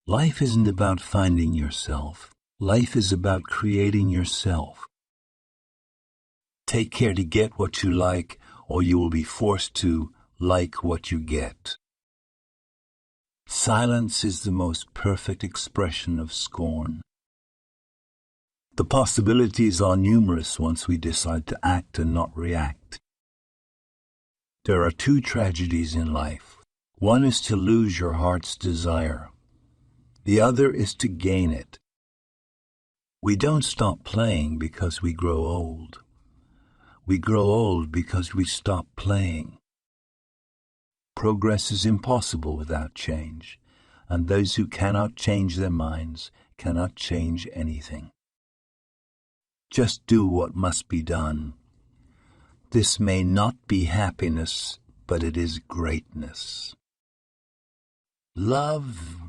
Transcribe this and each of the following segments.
Life isn't about finding yourself. Life is about creating yourself. Take care to get what you like, or you will be forced to like what you get. Silence is the most perfect expression of scorn. The possibilities are numerous once we decide to act and not react. There are two tragedies in life. One is to lose your heart's desire. The other is to gain it. We don't stop playing because we grow old. We grow old because we stop playing. Progress is impossible without change, and those who cannot change their minds cannot change anything. Just do what must be done. This may not be happiness, but it is greatness. Love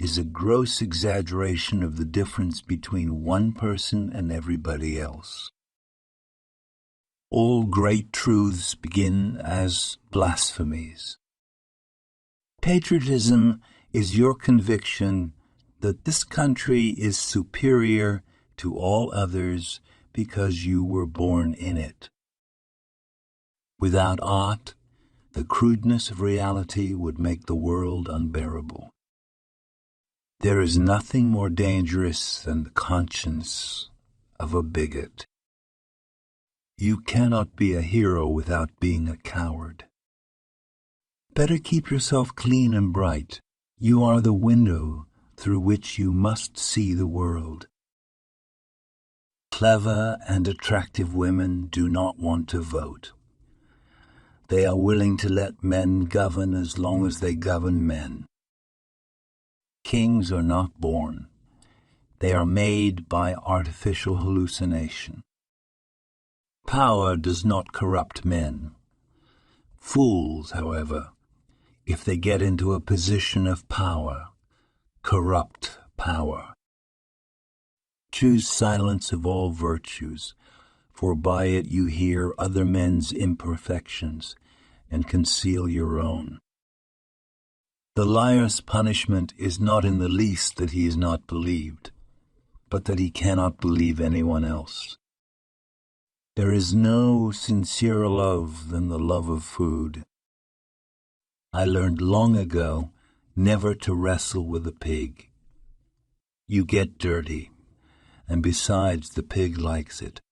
is a gross exaggeration of the difference between one person and everybody else. All great truths begin as blasphemies. Patriotism is your conviction that this country is superior to all others because you were born in it. Without art, the crudeness of reality would make the world unbearable. There is nothing more dangerous than the conscience of a bigot. You cannot be a hero without being a coward. Better keep yourself clean and bright. You are the window through which you must see the world. Clever and attractive women do not want to vote. They are willing to let men govern as long as they govern men. Kings are not born. They are made by artificial hallucination. Power does not corrupt men. Fools, however, if they get into a position of power, corrupt power. Choose silence of all virtues, for by it you hear other men's imperfections and conceal your own. The liar's punishment is not in the least that he is not believed, but that he cannot believe anyone else. There is no sincerer love than the love of food. I learned long ago never to wrestle with a pig. You get dirty, and besides the pig likes it.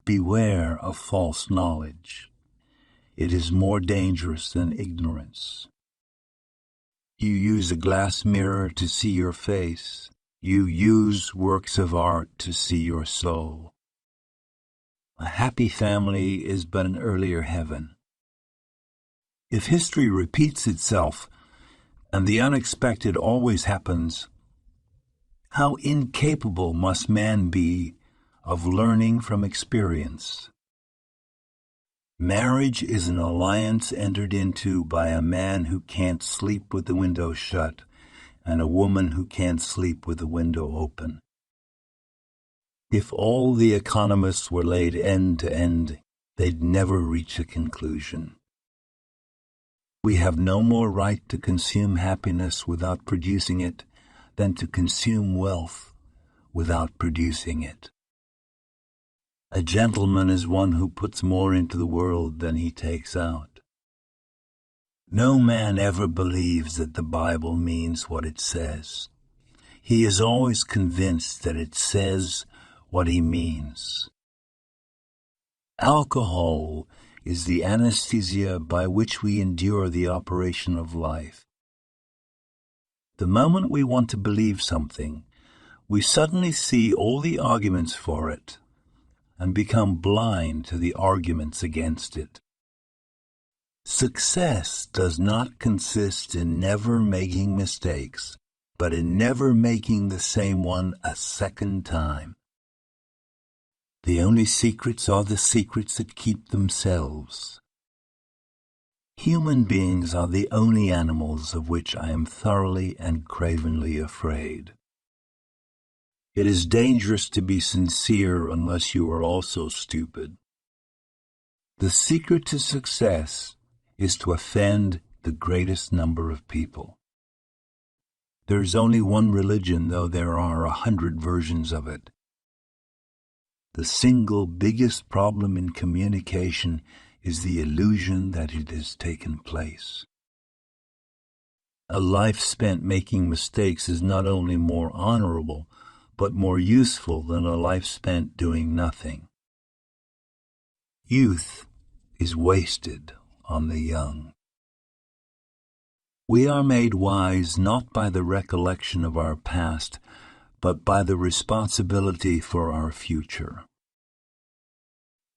Beware of false knowledge. It is more dangerous than ignorance. You use a glass mirror to see your face. You use works of art to see your soul. A happy family is but an earlier heaven. If history repeats itself, and the unexpected always happens, how incapable must man be of learning from experience? Marriage is an alliance entered into by a man who can't sleep with the window shut and a woman who can't sleep with the window open. If all the economists were laid end to end, they'd never reach a conclusion. We have no more right to consume happiness without producing it than to consume wealth without producing it. A gentleman is one who puts more into the world than he takes out. No man ever believes that the Bible means what it says. He is always convinced that it says what he means. Alcohol is the anesthesia by which we endure the operation of life. The moment we want to believe something, we suddenly see all the arguments for it and become blind to the arguments against it. Success does not consist in never making mistakes, but in never making the same one a second time. The only secrets are the secrets that keep themselves. Human beings are the only animals of which I am thoroughly and cravenly afraid. It is dangerous to be sincere unless you are also stupid. The secret to success is to offend the greatest number of people. There's only one religion, though there are 100 versions of it. The single biggest problem in communication is the illusion that it has taken place. A life spent making mistakes is not only more honorable, but more useful than a life spent doing nothing. Youth is wasted on the young. We are made wise not by the recollection of our past, but by the responsibility for our future.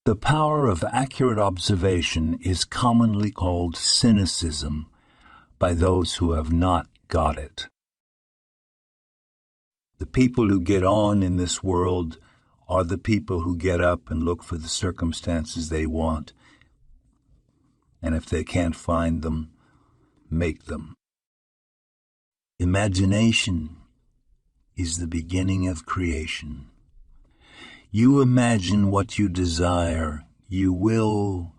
The power of accurate observation is commonly called cynicism by those who have not got it. The people who get on in this world are the people who get up and look for the circumstances they want, and if they can't find them, make them. Imagination is the beginning of creation. You imagine what you desire, you will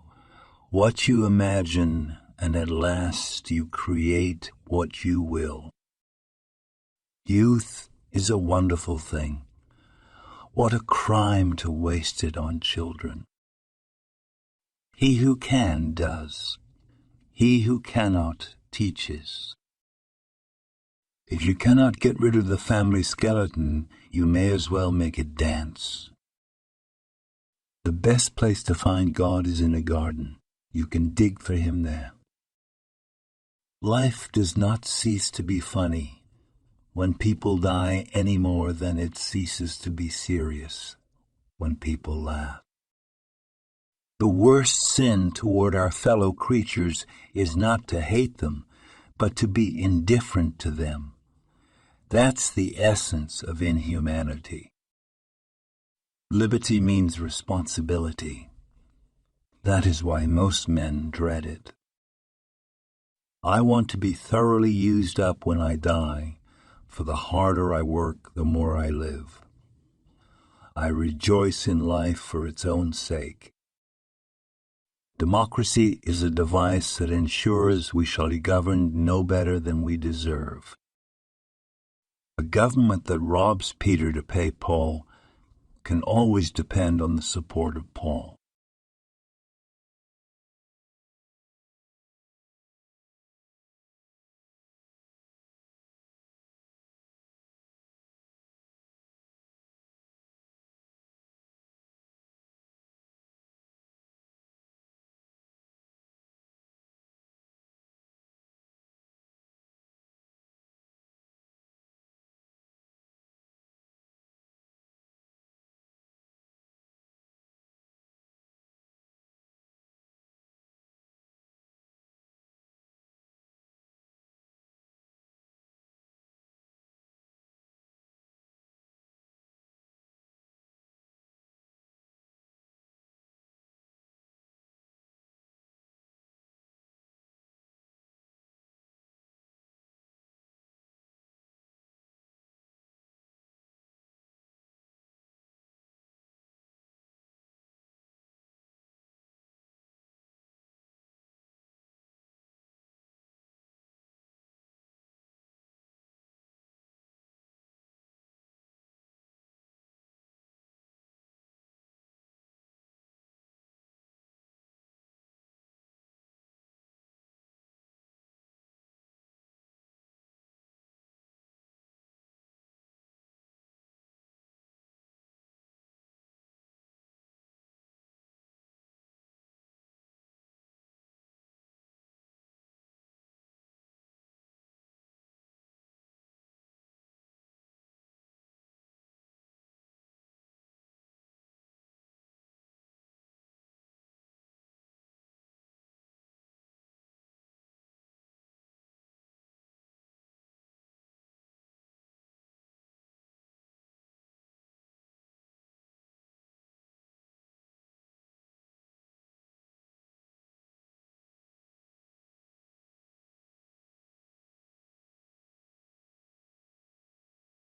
what you imagine, and at last you create what you will. Youth is a wonderful thing. What a crime to waste it on children. He who can does. He who cannot teaches. If you cannot get rid of the family skeleton, you may as well make it dance. The best place to find God is in a garden. You can dig for him there. Life does not cease to be funny when people die any more than it ceases to be serious when people laugh. The worst sin toward our fellow creatures is not to hate them, but to be indifferent to them. That's the essence of inhumanity. Liberty means responsibility. That is why most men dread it. I want to be thoroughly used up when I die, for the harder I work, the more I live. I rejoice in life for its own sake. Democracy is a device that ensures we shall be governed no better than we deserve. A government that robs Peter to pay Paul can always depend on the support of Paul.